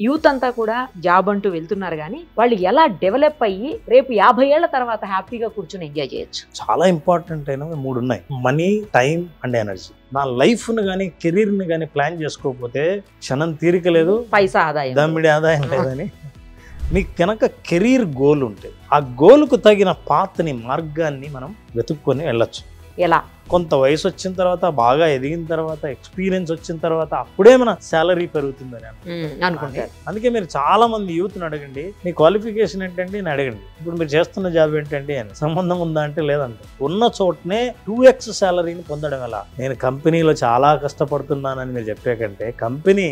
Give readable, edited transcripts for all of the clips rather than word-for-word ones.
Youth అంతా కూడా job అంటూ వెళ్తున్నారు కానీ వాళ్ళు ఎలా డెవలప్ అయ్యి రేపు 50 ఏళ్ల తర్వాత హ్యాపీగా కూర్చొని ఎంజాయ్ చేయొచ్చు. చాలా ఇంపార్టెంట్ అయిన 3 ఉన్నాయి: మనీ, టైం అండ్ ఎనర్జీ. నా లైఫ్ను కానీ కెరీర్ని కానీ ప్లాన్ చేసుకోకపోతే క్షణం తీరిక లేదు, పైసా ఆదాయం, దమ్మిడి ఆదాయం లేదని. మీకు కనుక కెరీర్ గోల్ ఉంటే ఆ గోల్కు తగిన పాత్ని, మార్గాన్ని మనం వెతుక్కొని వెళ్ళొచ్చు. ఎలా? కొంత వయసు వచ్చిన తర్వాత, బాగా ఎదిగిన తర్వాత, ఎక్స్పీరియన్స్ వచ్చిన తర్వాత అప్పుడే మన శాలరీ పెరుగుతుందని అనుకుంటారు. అందుకే మీరు చాలా మంది యూత్ని అడగండి, మీ క్వాలిఫికేషన్ ఏంటండి అని అడగండి, ఇప్పుడు మీరు చేస్తున్న జాబ్ ఏంటండి అని. సంబంధం ఉందా అంటే లేదంటే. ఉన్న చోటనే 2x శాలరీని పొందడం ఎలా? నేను కంపెనీలో చాలా కష్టపడుతున్నానని మీరు చెప్పే కంటే కంపెనీ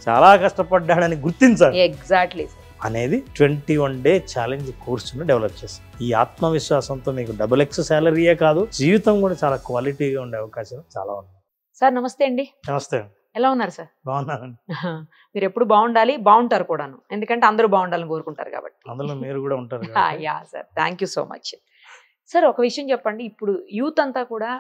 చాలా కష్టపడ్డాడని గుర్తించాలి. ఎగ్జాక్ట్లీ అనేది 21 డే ఛాలెంజ్ కోర్సును డెవలప్ చేస్తాం. ఈ ఆత్మవిశ్వాసంతో మీకు XX శాలరీయే కాదు, జీవితం కూడా చాలా క్వాలిటీగా ఉండే అవకాశం చాలా ఉంది. సార్ నమస్తే అండి. నమస్తే అండి. ఎలా ఉన్నారు సార్? బాగున్నానండి. మీరు ఎప్పుడు బాగుండాలి, బాగుంటారు కూడాను, ఎందుకంటే అందరూ బాగుండాలని కోరుకుంటారు కాబట్టి. అందులో మీరు కూడా ఉంటారు. Yeah sir, thank you so much. Sir ఒక విషయం చెప్పండి, ఇప్పుడు యూత్ అంతా కూడా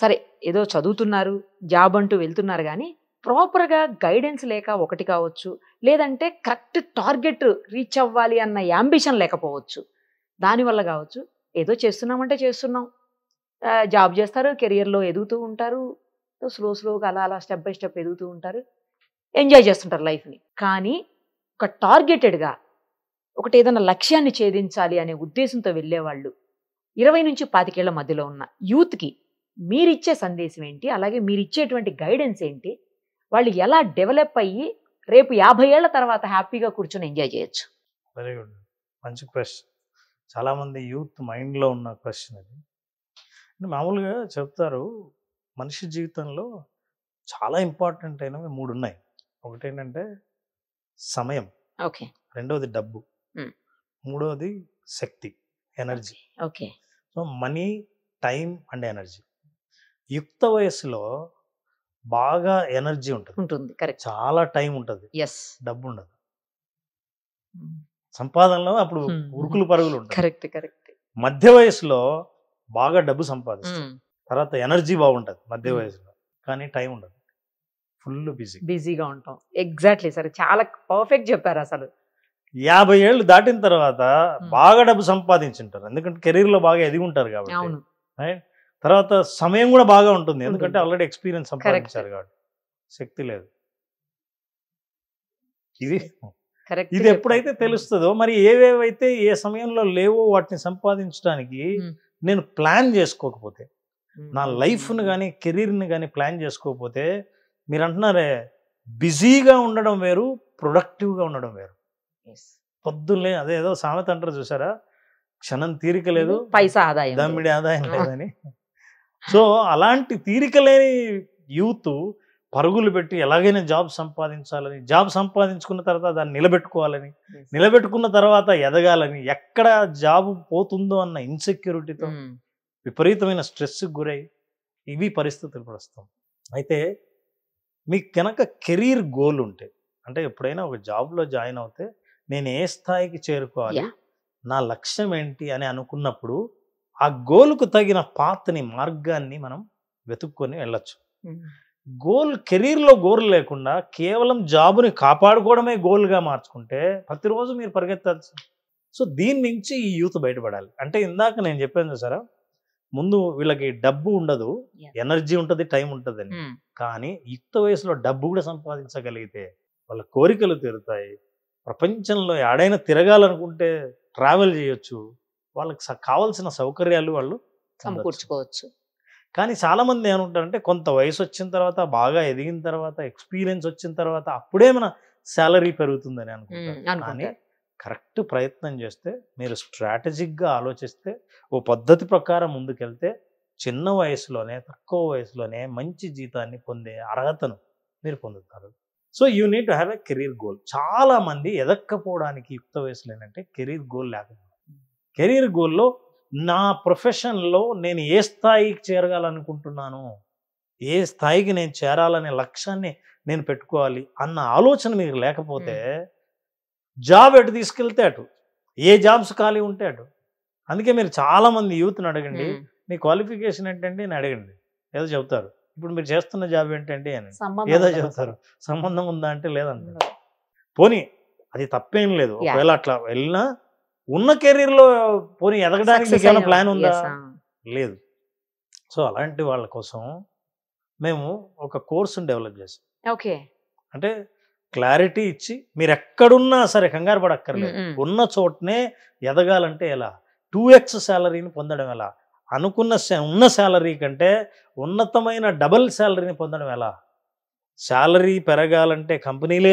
సరే ఏదో చదువుతున్నారు, జాబ్ అంటూ వెళ్తున్నారు కానీ ప్రాపర్గా గైడెన్స్ లేక ఒకటి కావచ్చు, లేదంటే కరెక్ట్ టార్గెట్ రీచ్ అవ్వాలి అన్న యాంబిషన్ లేకపోవచ్చు. దానివల్ల కావచ్చు, ఏదో చేస్తున్నామంటే చేస్తున్నాం, జాబ్ చేస్తారు, కెరియర్లో ఎదుగుతూ ఉంటారు, స్లోగా అలా స్టెప్ బై స్టెప్ ఎదుగుతూ ఉంటారు, ఎంజాయ్ చేస్తుంటారు లైఫ్ని. కానీ ఒక టార్గెటెడ్గా ఒకటి ఏదైనా లక్ష్యాన్ని ఛేదించాలి అనే ఉద్దేశంతో వెళ్ళేవాళ్ళు 20 నుంచి 25 ఏళ్ల మధ్యలో ఉన్న యూత్కి మీరిచ్చే సందేశం ఏంటి? అలాగే మీరిచ్చేటువంటి గైడెన్స్ ఏంటి? వాళ్ళు ఎలా డెవలప్ అయ్యి రేపు 50 ఏళ్ల తర్వాత హ్యాపీగా కూర్చొని ఎంజాయ్ చేయొచ్చు? వెరీ గుడ్, మంచి క్వశ్చన్. చాలామంది యూత్ మైండ్లో ఉన్న క్వశ్చన్ అది. మామూలుగా చెప్తారు, మనిషి జీవితంలో చాలా ఇంపార్టెంట్ అయినవి 3 ఉన్నాయి. ఒకటి ఏంటంటే సమయం, ఓకే, రెండవది డబ్బు, మూడవది శక్తి, energy. Okay. So money, time and energy. యుక్త వయసులో బాగా ఎనర్జీ ఉంటుంది, కరెక్ట్, చాలా టైం ఉంటుంది, ఎస్, డబ్బు ఉండదు. సంపాదనలో అప్పుడు ఉరుకులు పరుగులు ఉంటాయి. Correct correct. మధ్య వయసులో బాగా డబ్బు సంపాదిస్తుంది, తర్వాత ఎనర్జీ బాగుంటుంది మధ్య వయసులో, కానీ టైం ఉండదు, ఫుల్ బిజీగా ఉంటాం. ఎగ్జాక్ట్లీ సార్, చాలా పర్ఫెక్ట్ చెప్పారు. అసలు 50 ఏళ్ళు దాటిన తర్వాత బాగా డబ్బు సంపాదించుంటారు, ఎందుకంటే కెరీర్లో బాగా ఎదిగి ఉంటారు కాబట్టి. అవును. తర్వాత సమయం కూడా బాగా ఉంటుంది, ఎందుకంటే ఆల్రెడీ ఎక్స్పీరియన్స్ సంపాదించారు కాబట్టి. శక్తి లేదు. ఇది ఎప్పుడైతే తెలుస్తుందో, మరి ఏవేవైతే ఏ సమయంలో లేవో వాటిని సంపాదించడానికి నేను ప్లాన్ చేసుకోకపోతే, నా లైఫ్ను కానీ కెరీర్ని కానీ ప్లాన్ చేసుకోకపోతే, మీరు అంటున్నారే బిజీగా ఉండడం వేరు, ప్రొడక్టివ్గా ఉండడం వేరు. పొద్దున్నే అదేదో సామెత అంటారు చూసారా, క్షణం తీరిక లేదు, పైసా ఆదాయం, దమ్మిడి ఆదాయం లేదని. సో అలాంటి తీరిక లేని యూత్ పరుగులు పెట్టి ఎలాగైనా జాబ్ సంపాదించాలని, జాబ్ సంపాదించుకున్న తర్వాత దాన్ని నిలబెట్టుకోవాలని, నిలబెట్టుకున్న తర్వాత ఎదగాలని, ఎక్కడ జాబ్ పోతుందో అన్న ఇన్సెక్యూరిటీతో విపరీతమైన స్ట్రెస్కి గురై ఇవి పరిస్థితులు ప్రస్తుతం. అయితే మీకు కనుక కెరీర్ గోల్ ఉంటే, అంటే ఎప్పుడైనా ఒక జాబ్లో జాయిన్ అవుతే నేను ఏ స్థాయికి చేరుకోవాలి, నా లక్ష్యం ఏంటి అని అనుకున్నప్పుడు ఆ గోల్కు తగిన పాత్ని, మార్గాన్ని మనం వెతుక్కొని వెళ్ళొచ్చు. కెరీర్లో గోల్ లేకుండా కేవలం జాబుని కాపాడుకోవడమే గోల్గా మార్చుకుంటే ప్రతిరోజు మీరు పరిగెత్తాల్సి. సో దీని నుంచి ఈ యూత్ బయటపడాలి. అంటే ఇందాక నేను చెప్పాను చూసారా, ముందు వీళ్ళకి డబ్బు ఉండదు, ఎనర్జీ ఉంటుంది, టైం ఉంటుందని. కానీ యుక్త వయసులో డబ్బు కూడా సంపాదించగలిగితే వాళ్ళ కోరికలు తీరుతాయి, ప్రపంచంలో ఎడైనా తిరగాలనుకుంటే ట్రావెల్ చేయొచ్చు, వాళ్ళకి కావాల్సిన సౌకర్యాలు వాళ్ళు సమకూర్చుకోవచ్చు. కానీ చాలామంది ఏమంటారంటే కొంత వయసు వచ్చిన తర్వాత, బాగా ఎదిగిన తర్వాత, ఎక్స్పీరియన్స్ వచ్చిన తర్వాత అప్పుడే మన శాలరీ పెరుగుతుందని అనుకుంటారు. కానీ కరెక్ట్ ప్రయత్నం చేస్తే, మీరు స్ట్రాటజిక్గా ఆలోచిస్తే, ఓ పద్ధతి ప్రకారం ముందుకెళ్తే చిన్న వయసులోనే, తక్కువ వయసులోనే మంచి జీతాన్ని పొందే అర్హతను మీరు పొందుతారు. So you need to have a career goal. చాలామంది ఎదక్కపోవడానికి యుక్త వయసులో ఏంటంటే కెరీర్ గోల్ లేకపోతే, కెరీర్ గోల్లో నా ప్రొఫెషన్లో నేను ఏ స్థాయికి చేరగాలనుకుంటున్నాను, ఏ స్థాయికి నేను చేరాలనే లక్ష్యాన్ని నేను పెట్టుకోవాలి అన్న ఆలోచన మీకు లేకపోతే, జాబ్ ఎటు తీసుకెళ్తే అటు, ఏ జాబ్స్ ఖాళీ ఉంటే అటు. అందుకే మీరు చాలామంది యూత్ని అడగండి, మీ క్వాలిఫికేషన్ ఏంటండి అని అడగండి, ఏదో చెబుతారు. ఇప్పుడు మీరు చేస్తున్న జాబ్ ఏంటండి అని ఏదో చెబుతారు. సంబంధం ఉందా అంటే లేదంటారు. పోనీ అది తప్పేం లేదు, ఒకవేళ అట్లా వెళ్ళినా ఉన్న కెరీర్లో పోనీ ఎదగడానికి మీకు ఏమైనా ప్లాన్ ఉందా? లేదు. సో అలాంటి వాళ్ళ కోసం మేము ఒక కోర్సును డెవలప్ చేసాం. ఓకే. అంటే క్లారిటీ ఇచ్చి మీరు ఎక్కడున్నా సరే కంగారు పడక్కర్లేదు, ఉన్న చోటనే ఎదగాలంటే ఎలా, 2x శాలరీని పొందడం ఎలా, అనుకున్న ఉన్న శాలరీ కంటే ఉన్నతమైన డబుల్ శాలరీని పొందడం ఎలా, శాలరీ పెరగాలంటే కంపెనీలే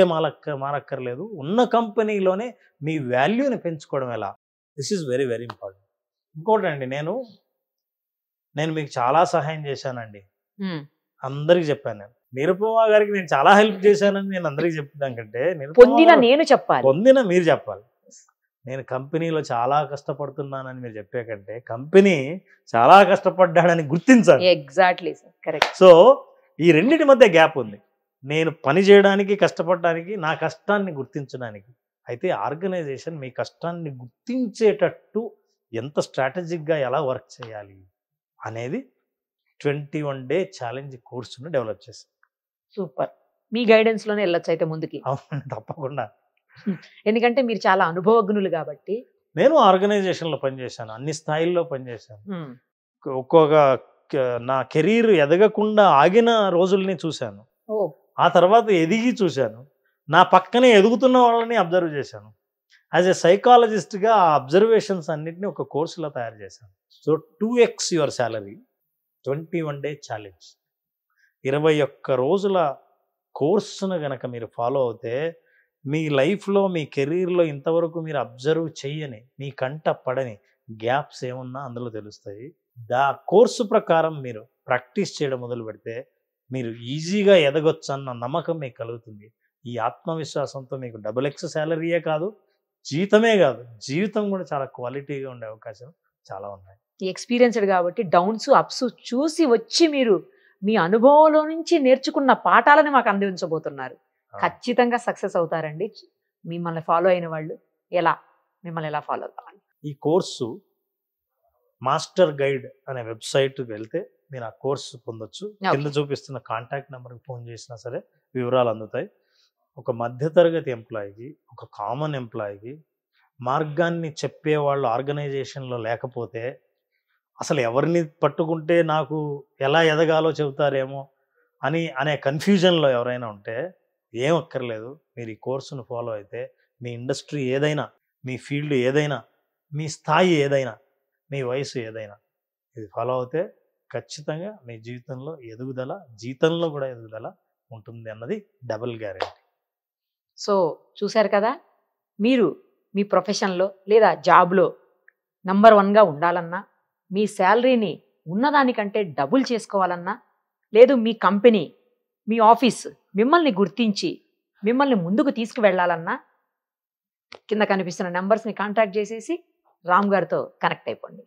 మారక్కర్లేదు, ఉన్న కంపెనీలోనే మీ వాల్యూని పెంచుకోవడం ఎలా. This is very very important. ఇంకోటి అండి, నేను మీకు చాలా సహాయం చేశానండి, అందరికి చెప్పాను. నేను నిరుపమ గారికి నేను చాలా హెల్ప్ చేశానని నేను అందరికి చెప్పడం కంటే పొందిన మీరు చెప్పాలి. నేను కంపెనీలో చాలా కష్టపడుతున్నానని మీరు చెప్పే కంటే కంపెనీ చాలా కష్టపడ్డాడని గుర్తించాలి. Exactly correct. సో ఈ రెండింటి మధ్య గ్యాప్ ఉంది, నేను పని చేయడానికి కష్టపడడానికి, నా కష్టాన్ని గుర్తించడానికి. అయితే ఆర్గనైజేషన్ మీ కష్టాన్ని గుర్తించేటట్టు ఎంత స్ట్రాటజిక్గా ఎలా వర్క్ చేయాలి అనేది 21 డే ఛాలెంజ్ కోర్సును డెవలప్ చేశాను. సూపర్. మీ గైడెన్స్ లోనే వెళ్ళొచ్చు అయితే ముందుకి. అవును, తప్పకుండా. ఎందుకంటే మీరు చాలా అనుభవజ్ఞులు కాబట్టి. నేను ఆర్గనైజేషన్లో పనిచేశాను, అన్ని స్థాయిల్లో పనిచేశాను. ఒక్కొక్క నా కెరీర్ ఎదగకుండా ఆగిన రోజుల్ని చూశాను, ఆ తర్వాత ఎదిగి చూశాను, నా పక్కనే ఎదుగుతున్న వాళ్ళని అబ్జర్వ్ చేశాను. యాజ్ ఎ సైకాలజిస్ట్గా ఆ అబ్జర్వేషన్స్ అన్నింటినీ ఒక కోర్సులో తయారు చేశాను. So 2x your salary 21 day challenge, 21 రోజుల కోర్సును కనుక మీరు ఫాలో అవుతే మీ లైఫ్లో మీ కెరీర్లో ఇంతవరకు మీరు అబ్జర్వ్ చెయ్యని, మీ కంట పడని గ్యాప్స్ ఏమున్నా అందులో తెలుస్తాయి. కోర్సు ప్రకారం మీరు ప్రాక్టీస్ చేయడం మొదలు పెడితే మీరు ఈజీగా ఎదగొచ్చు అన్న నమ్మకం మీకు కలుగుతుంది. ఈ ఆత్మవిశ్వాసంతో మీకు XX శాలరీయే కాదు, జీతమే కాదు, జీవితం కూడా చాలా క్వాలిటీగా ఉండే అవకాశం చాలా ఉన్నాయి. ఎక్స్పీరియన్స్డ్ కాబట్టి డౌన్స్ అప్స్ చూసి వచ్చి మీరు మీ అనుభవంలో నుంచి నేర్చుకున్న పాఠాలని మాకు అందించబోతున్నారు. ఖచ్చితంగా సక్సెస్ అవుతారండి. మిమ్మల్ని ఫాలో అయిన వాళ్ళు మిమ్మల్ని ఎలా ఫాలో అవ్వాలి? ఈ కోర్సు మాస్టర్ గైడ్ అనే వెబ్సైట్కి వెళ్తే మీరు ఆ కోర్సు పొందొచ్చు. కింద చూపిస్తున్న కాంటాక్ట్ నెంబర్కి ఫోన్ చేసినా సరే వివరాలు అందుతాయి. ఒక మధ్యతరగతి ఎంప్లాయీకి, ఒక కామన్ ఎంప్లాయీకి మార్గాన్ని చెప్పేవాళ్ళు ఆర్గనైజేషన్లో లేకపోతే అసలు ఎవరిని పట్టుకుంటే నాకు ఎలా ఎదగాలో చెబుతారేమో అనే కన్ఫ్యూజన్లో ఎవరైనా ఉంటే ఏం అక్కర్లేదు. మీరు ఈ కోర్సును ఫాలో అయితే మీ ఇండస్ట్రీ ఏదైనా, మీ ఫీల్డ్ ఏదైనా, మీ స్థాయి ఏదైనా, మీ వయసు ఏదైనా, ఇది ఫాలో అవుతే ఖచ్చితంగా మీ జీవితంలో ఎదుగుదల, జీతంలో కూడా ఎదుగుదల ఉంటుంది అన్నది డబుల్ గ్యారెంటీ. సో చూశారు కదా, మీరు మీ ప్రొఫెషన్లో లేదా జాబ్లో నంబర్ 1గా ఉండాలన్నా, మీ శాలరీని ఉన్నదానికంటే డబుల్ చేసుకోవాలన్నా, లేదు మీ కంపెనీ, మీ ఆఫీస్ మిమ్మల్ని గుర్తించి మిమ్మల్ని ముందుకు తీసుకువెళ్ళాలన్నా కింద కనిపిస్తున్న నెంబర్స్ని కాంటాక్ట్ చేసేసి రామ్ గారితో కనెక్ట్ అయిపోండి.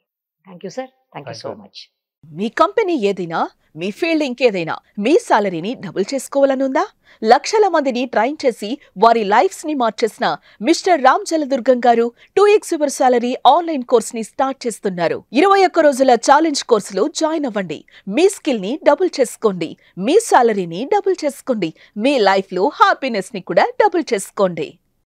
Thank you sir, thank you so much. Me company ఏదైనా, మీ ఫీల్డ్ ఇంకేదైనా, మీ సాలరీని డబుల్ చేసుకోవాలనుందా? లక్షల మందిని ట్రైన్ చేసి వారి లైఫ్స్ ని మార్చేసిన మిస్టర్ రామ్ జలదుర్గం గారు 2x your salary online course ని స్టార్ట్ చేస్తున్నారు. 21 రోజుల ఛాలెంజ్ కోర్సులో జాయిన్ అవ్వండి. మీ స్కిల్ ని డబుల్ చేసుకోండి, మీ సాలరీని డబుల్ చేసుకోండి, మీ లైఫ్ లో హ్యాపీనెస్ ని కూడా డబుల్ చేసుకోండి.